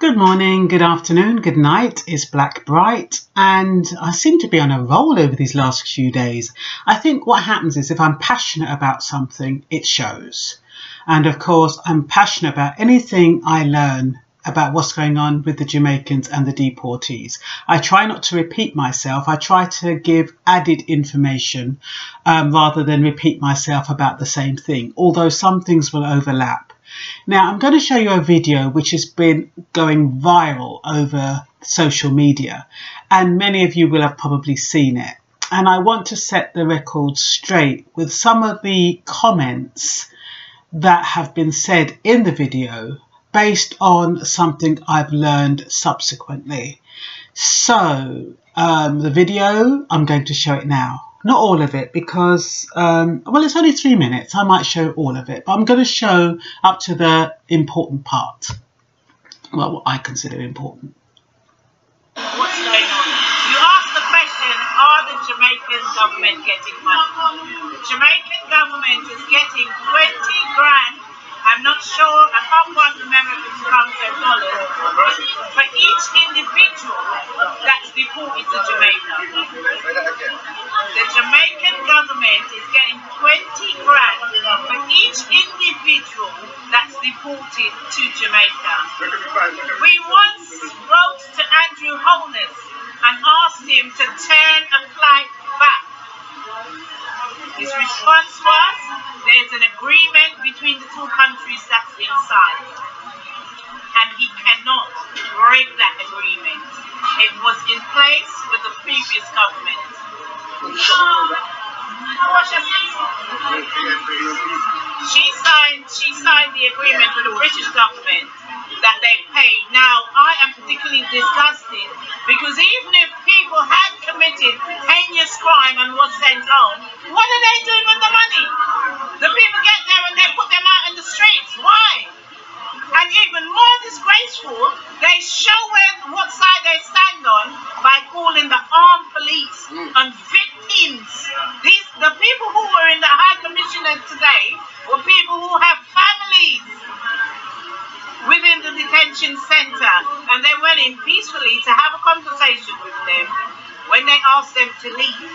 Good morning, good afternoon, good night. It's Blackbright, and I seem to be on a roll over these last few days. I think what happens is if I'm passionate about something, it shows. And of course, I'm passionate about anything I learn about what's going on with the Jamaicans and the deportees. I try not to repeat myself. I try to give added information rather than repeat myself about the same thing, although some things will overlap. Now, I'm going to show you a video which has been going viral over social media, and many of you will have probably seen it. And I want to set the record straight with some of the comments that have been said in the video based on something I've learned subsequently. So the video, I'm going to show it now. Not all of it because, well, it's only 3 minutes. I might show all of it, but I'm going to show up to the important part. Well, what I consider important. What's going on? You asked the question, are the Jamaican government getting money? The Jamaican government is getting 20 grand. I'm not sure, I can't quite remember if it's pounds or dollars, for each individual that's deported to Jamaica. The Jamaican government is getting 20 grand for each individual that's deported to Jamaica. We once wrote to Andrew Holness and asked him to turn a flight back. His response was, there's an agreement between the two countries that's inside, and he cannot break that agreement. It was in place with the previous government. She signed the agreement with the British government that they pay. Now, I am particularly disgusted because even if people had committed heinous crime and was sent home, what are they doing with the money? The people get there and they put them out in the streets. Why? And even more disgraceful, they show what side they stand on by calling the armed police on victims. The people who were in the High Commissioner today were people who have families within the detention centre, and they went in peacefully to have a conversation with them when they asked them to leave.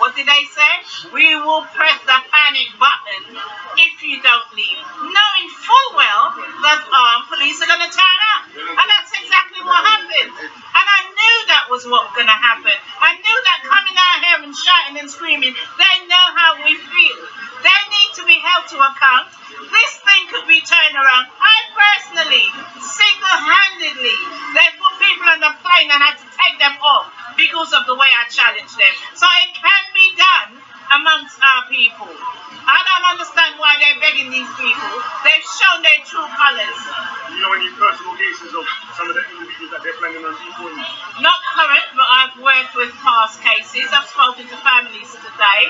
What did they say? We will press the panic button if you don't leave, knowing full well that armed police are going to turn up. And that's exactly what happened. And I knew that was what was going to happen. I knew that coming out here and shouting and screaming, they know how we feel. They need to be held to account. This thing could be turned around. I personally, single-handedly, they put people on the plane and had to take them off because of the way I challenged them. So it can be done amongst our people. I don't understand why they're begging these people. They've shown their true colours. You know any personal cases of some of the individuals that they're planning on deporting? Not current, but I've worked with past cases. I've spoken to families today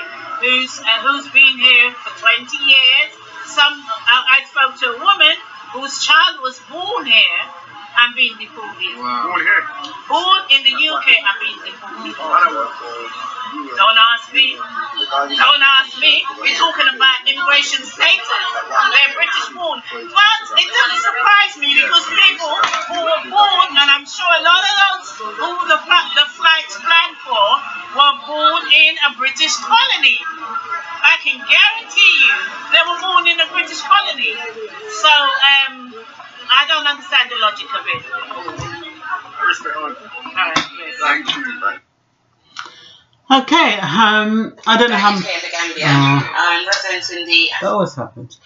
who's been here for 20 years. I spoke to a woman whose child was born here and being deported. Wow. Born here? Born in the UK and being deported. Don't ask me. Don't ask me. We're talking about immigration status. They're British born. But it doesn't surprise me because people who were born, and I'm sure a lot of those who the flights planned for were born in a British colony. I can guarantee you they were born in a British colony. So, I don't understand the logic of it. Thank you. Okay, I don't know how. That always happens.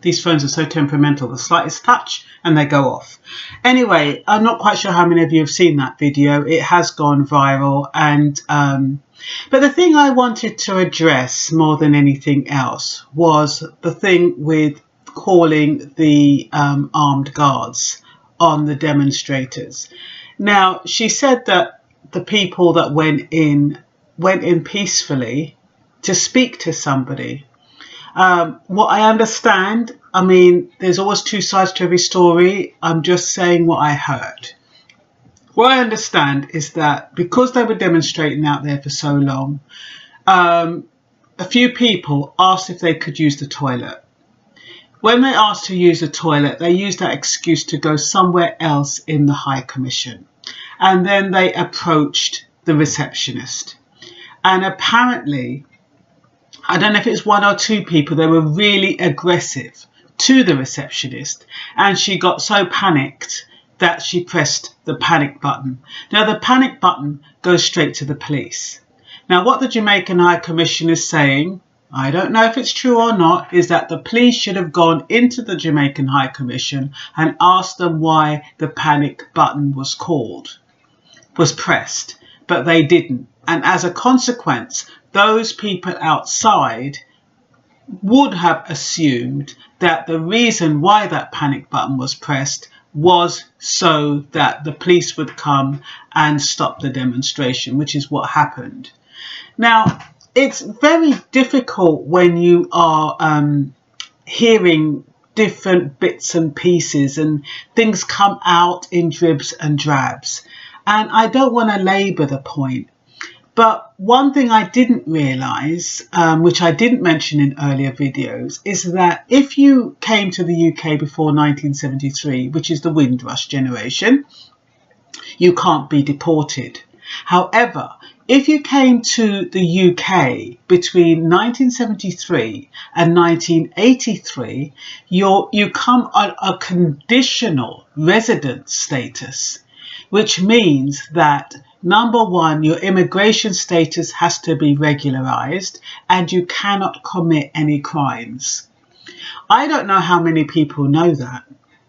These phones are so temperamental. The slightest touch and they go off. Anyway, I'm not quite sure how many of you have seen that video. It has gone viral, and but the thing I wanted to address more than anything else was the thing with calling the armed guards on the demonstrators. Now, she said that the people that went in peacefully to speak to somebody. What I understand, I mean, there's always two sides to every story. I'm just saying what I heard. What I understand is that because they were demonstrating out there for so long, a few people asked if they could use the toilet. When they asked to use the toilet, they used that excuse to go somewhere else in the High Commission. And then they approached the receptionist. And apparently, I don't know if it's one or two people, they were really aggressive to the receptionist. And she got so panicked that she pressed the panic button. Now, the panic button goes straight to the police. Now, what the Jamaican High Commission is saying, I don't know if it's true or not, is that the police should have gone into the Jamaican High Commission and asked them why the panic button was pressed, but they didn't. And as a consequence, those people outside would have assumed that the reason why that panic button was pressed was so that the police would come and stop the demonstration, which is what happened. Now, it's very difficult when you are hearing different bits and pieces and things come out in dribs and drabs. And I don't want to labour the point. But one thing I didn't realise, which I didn't mention in earlier videos, is that if you came to the UK before 1973, which is the Windrush generation, you can't be deported. However, if you came to the UK between 1973 and 1983, you come on a conditional resident status, which means that number one, your immigration status has to be regularised and you cannot commit any crimes. I don't know how many people know that.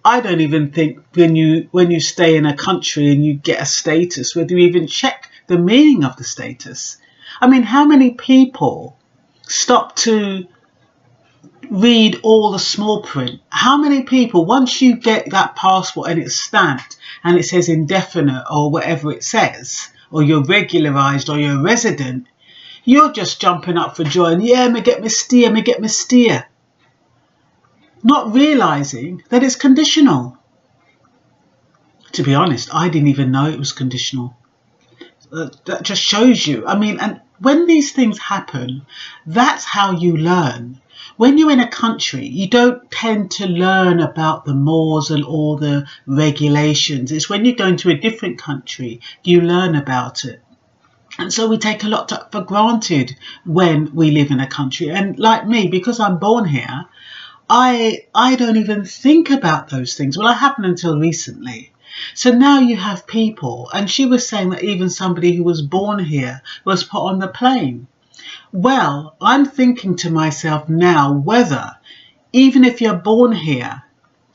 I don't even think when you stay in a country and you get a status, whether you even check the meaning of the status. I mean, how many people stop to read all the small print? How many people, once you get that passport and it's stamped and it says indefinite or whatever it says, or you're regularised or you're a resident, you're just jumping up for joy and yeah, me get my steer. Not realising that it's conditional. To be honest, I didn't even know it was conditional. That just shows you. I mean, and when these things happen, that's how you learn. When you're in a country, you don't tend to learn about the laws and all the regulations. It's when you go into a different country, you learn about it. And so we take a lot for granted when we live in a country. And like me, because I'm born here, I don't even think about those things. Well, I haven't until recently. So now you have people, and she was saying that even somebody who was born here was put on the plane. Well, I'm thinking to myself now whether, even if you're born here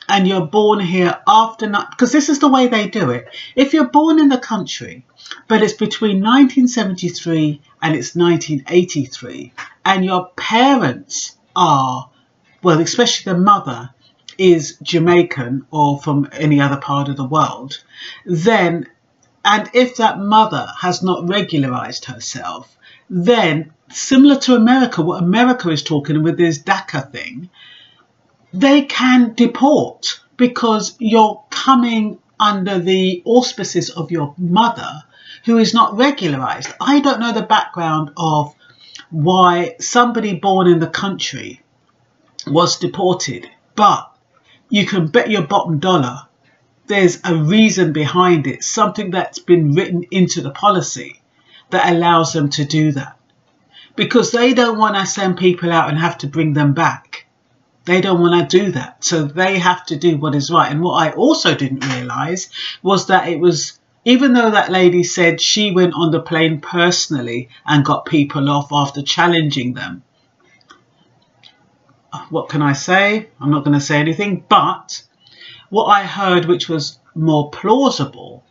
and you're born here after, because this is the way they do it. If you're born in the country, but it's between 1973 and it's 1983, and your parents are, well, especially the mother is Jamaican or from any other part of the world, then, and if that mother has not regularised herself, then similar to America, what America is talking with this DACA thing, they can deport because you're coming under the auspices of your mother who is not regularised. I don't know the background of why somebody born in the country was deported, but you can bet your bottom dollar there's a reason behind it, something that's been written into the policy that allows them to do that. Because they don't want to send people out and have to bring them back. They don't want to do that. So they have to do what is right. And what I also didn't realise was that it was, even though that lady said she went on the plane personally and got people off after challenging them, what can I say? I'm not going to say anything. But what I heard, which was more plausible,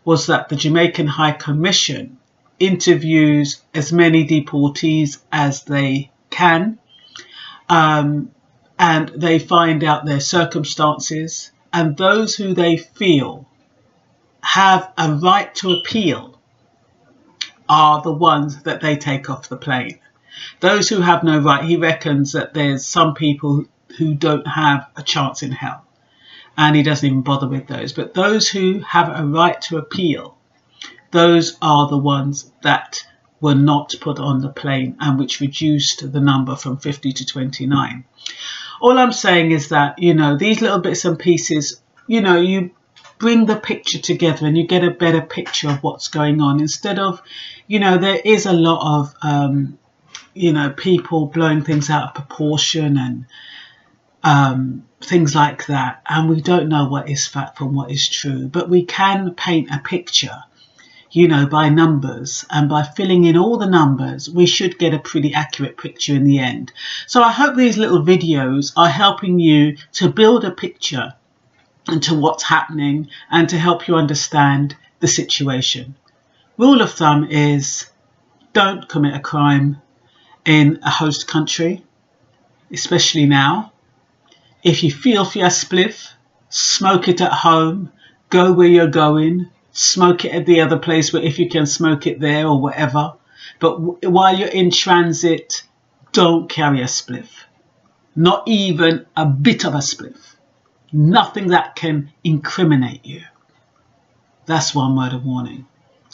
was that the Jamaican High Commission interviews as many deportees as they can, and they find out their circumstances, and those who they feel have a right to appeal are the ones that they take off the plane. Those who have no right, he reckons that there's some people who don't have a chance in hell, and he doesn't even bother with those. But those who have a right to appeal, those are the ones that were not put on the plane, and which reduced the number from 50 to 29. All I'm saying is that, you know, these little bits and pieces, you know, you bring the picture together and you get a better picture of what's going on, instead of, you know, there is a lot of, you know, people blowing things out of proportion and things like that. And we don't know what is fact from what is true, but we can paint a picture, you know, by numbers, and by filling in all the numbers, we should get a pretty accurate picture in the end. So I hope these little videos are helping you to build a picture into what's happening and to help you understand the situation. Rule of thumb is don't commit a crime in a host country, especially now. If you feel for your spliff, smoke it at home, go where you're going, smoke it at the other place where if you can smoke it there or whatever. But while you're in transit, don't carry a spliff. Not even a bit of a spliff. Nothing that can incriminate you. That's one word of warning.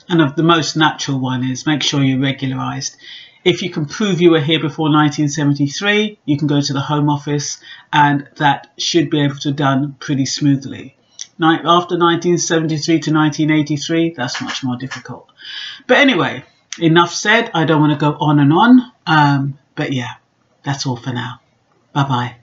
And of the most natural one is make sure you're regularised. If you can prove you were here before 1973, you can go to the Home Office, and that should be able to be done pretty smoothly. After 1973 to 1983, that's much more difficult. But anyway, enough said. I don't want to go on and on. But yeah, that's all for now. Bye-bye.